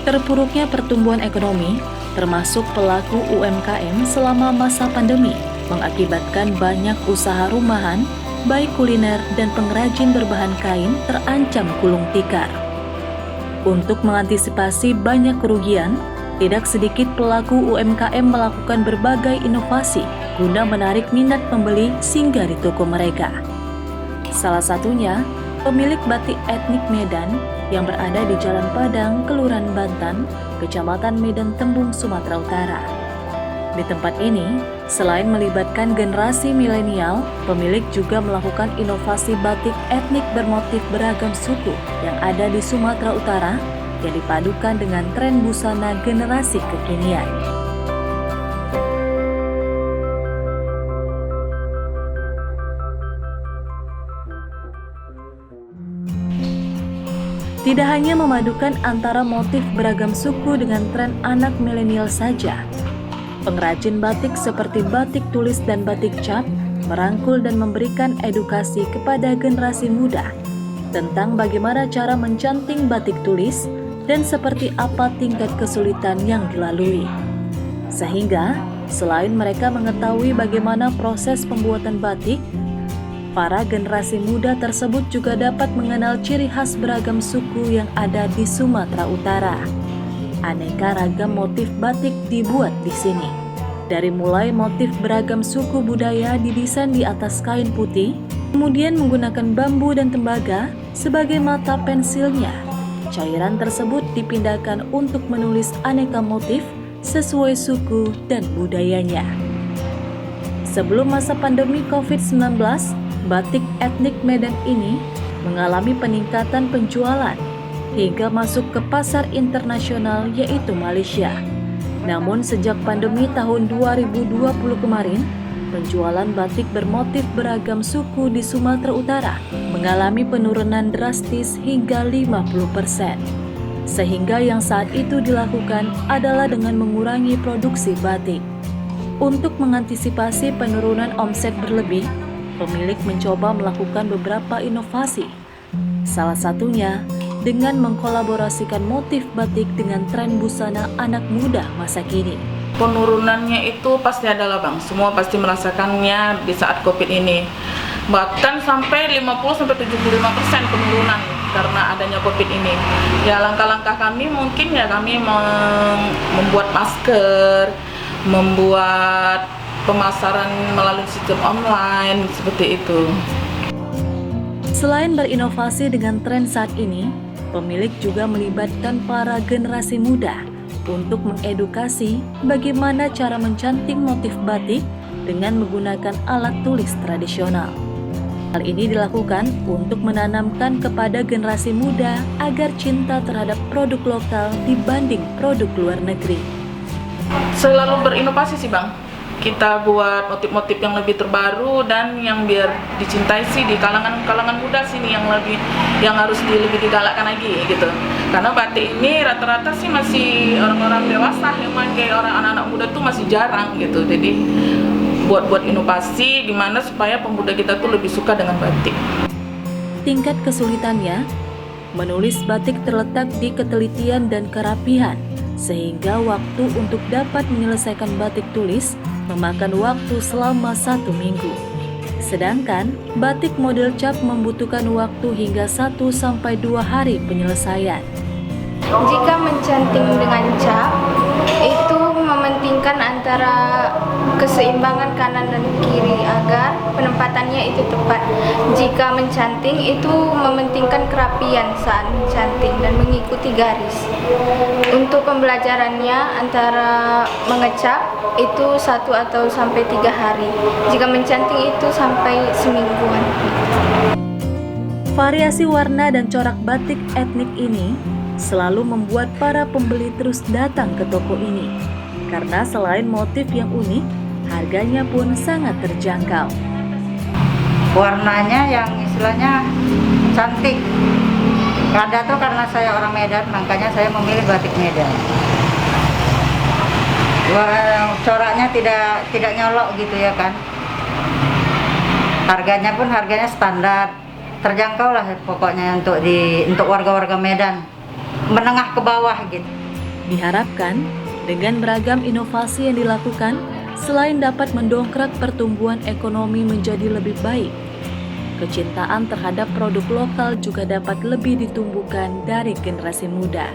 Terpuruknya pertumbuhan ekonomi, termasuk pelaku UMKM selama masa pandemi, mengakibatkan banyak usaha rumahan, baik kuliner dan pengrajin berbahan kain terancam gulung tikar. Untuk mengantisipasi banyak kerugian, tidak sedikit pelaku UMKM melakukan berbagai inovasi guna menarik minat pembeli singgah di toko mereka. Salah satunya, pemilik batik etnik Medan yang berada di Jalan Padang, Kelurahan Bantan, Kecamatan Medan Tembung, Sumatera Utara. Di tempat ini, selain melibatkan generasi milenial, pemilik juga melakukan inovasi batik etnik bermotif beragam suku yang ada di Sumatera Utara yang dipadukan dengan tren busana generasi kekinian. Tidak hanya memadukan antara motif beragam suku dengan tren anak milenial saja, pengrajin batik seperti batik tulis dan batik cap merangkul dan memberikan edukasi kepada generasi muda tentang bagaimana cara mencanting batik tulis dan seperti apa tingkat kesulitan yang dilalui. Sehingga, selain mereka mengetahui bagaimana proses pembuatan batik, para generasi muda tersebut juga dapat mengenal ciri khas beragam suku yang ada di Sumatera Utara. Aneka ragam motif batik dibuat di sini. Dari mulai motif beragam suku budaya didesain di atas kain putih, kemudian menggunakan bambu dan tembaga sebagai mata pensilnya. Cairan tersebut dipindahkan untuk menulis aneka motif sesuai suku dan budayanya. Sebelum masa pandemi COVID-19, batik etnik Medan ini mengalami peningkatan penjualan hingga masuk ke pasar internasional yaitu Malaysia. Namun sejak pandemi tahun 2020 kemarin, penjualan batik bermotif beragam suku di Sumatera Utara mengalami penurunan drastis hingga 50%. Sehingga yang saat itu dilakukan adalah dengan mengurangi produksi batik. Untuk mengantisipasi penurunan omset berlebih, pemilik mencoba melakukan beberapa inovasi. Salah satunya dengan mengkolaborasikan motif batik dengan tren busana anak muda masa kini. Penurunannya itu pasti adalah Bang, semua pasti merasakannya di saat COVID ini. Bahkan sampai 50-75% penurunan karena adanya COVID ini. Ya langkah-langkah kami mungkin ya kami membuat masker, membuat pemasaran melalui sistem online seperti itu. Selain berinovasi dengan tren saat ini, pemilik juga melibatkan para generasi muda untuk mengedukasi bagaimana cara mencanting motif batik dengan menggunakan alat tulis tradisional. Hal ini dilakukan untuk menanamkan kepada generasi muda agar cinta terhadap produk lokal dibanding produk luar negeri. Selalu berinovasi sih Bang. Kita buat motif-motif yang lebih terbaru dan yang biar dicintai sih di kalangan muda sini yang harus lebih digalakkan lagi gitu. Karena batik ini rata-rata sih masih orang-orang dewasa yang pakai, orang anak-anak muda tuh masih jarang gitu. Jadi buat inovasi gimana supaya pemuda kita tuh lebih suka dengan batik. Tingkat kesulitannya, menulis batik terletak di ketelitian dan kerapihan, sehingga waktu untuk dapat menyelesaikan batik tulis memakan waktu selama 1 minggu. Sedangkan batik model cap membutuhkan waktu hingga 1-2 hari penyelesaian. Jika mencanting dengan cap, itu mementingkan antara keseimbangan kanan dan kiri agar penempatannya itu tepat. Jika mencanting itu mementingkan kerapian saat mencanting dan mengikuti garis. Untuk pembelajarannya antara mengecap itu 1 atau sampai 3 hari. Jika mencanting itu sampai semingguan. Variasi warna dan corak batik etnik ini selalu membuat para pembeli terus datang ke toko ini. Karena selain motif yang unik, harganya pun sangat terjangkau. Warnanya yang istilahnya cantik. Rada tuh karena saya orang Medan, makanya saya memilih batik Medan. Coraknya tidak nyolok gitu ya kan. Harganya pun harganya standar, terjangkau lah pokoknya untuk warga-warga Medan, menengah ke bawah gitu. Diharapkan, dengan beragam inovasi yang dilakukan, selain dapat mendongkrak pertumbuhan ekonomi menjadi lebih baik, kecintaan terhadap produk lokal juga dapat lebih ditumbuhkan dari generasi muda.